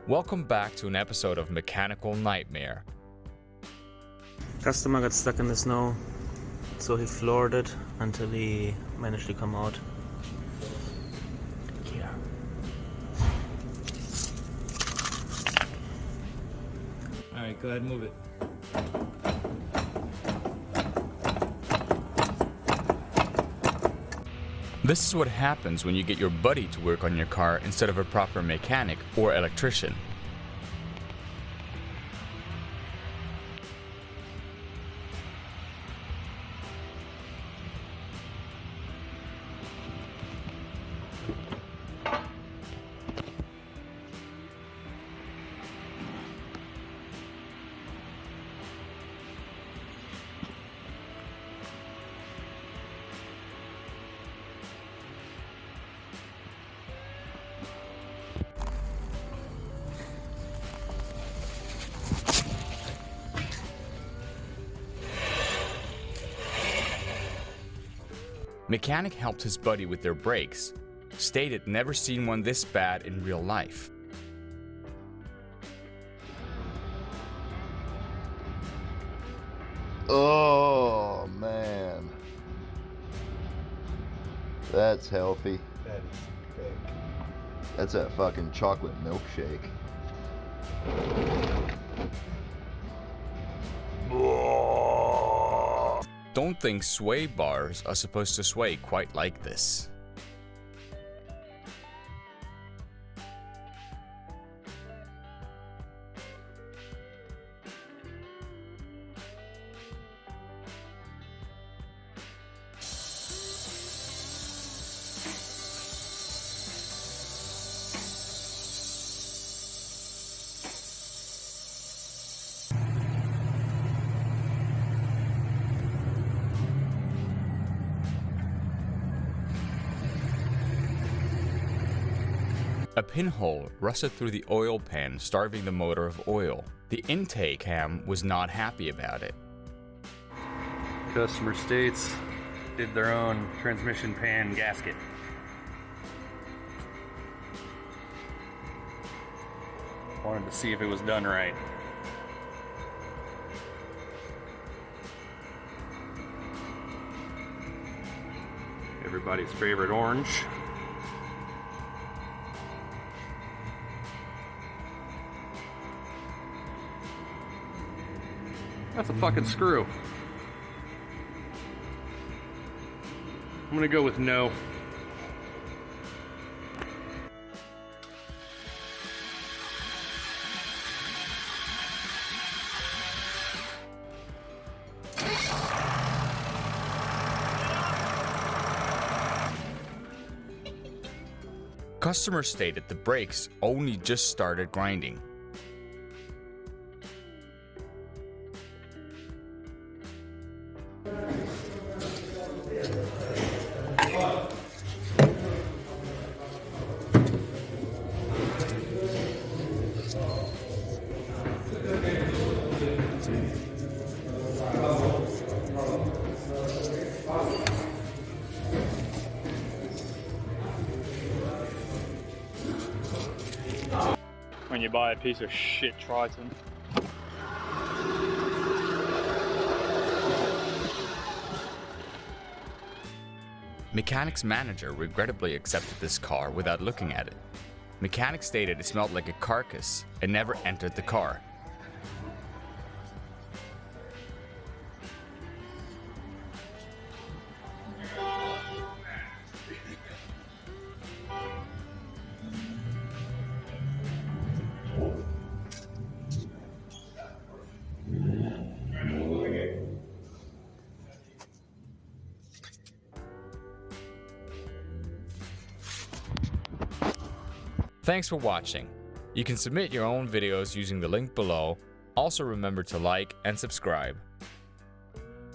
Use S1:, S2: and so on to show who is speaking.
S1: Welcome back to an episode of Mechanical Nightmare.
S2: Customer got stuck in the snow, so he floored it until he managed to come out. Here.
S3: Alright, go ahead and move it.
S1: This is what happens when you get your buddy to work on your car instead of a proper mechanic or electrician. Mechanic helped his buddy with their brakes, stated never seen one this bad in real life.
S4: Oh man, that's healthy.
S3: That is big.
S4: That's a fucking chocolate milkshake.
S1: Don't think sway bars are supposed to sway quite like this. A pinhole rusted through the oil pan, starving the motor of oil. The intake ham was not happy about it.
S5: Customerstates did their own transmission pan gasket. Wanted to see if it was done right. Everybody's favorite orange. That's a fucking screw. I'm gonna go with no.
S1: Customer stated the brakes only just started grinding.
S6: When you buy a piece of shit Triton.
S1: Mechanic's manager regrettably accepted this car without looking at it. Mechanic stated it smelled like a carcass and never entered the car. Thanks for watching. You can submit your own videos using the link below. Also remember to like and subscribe.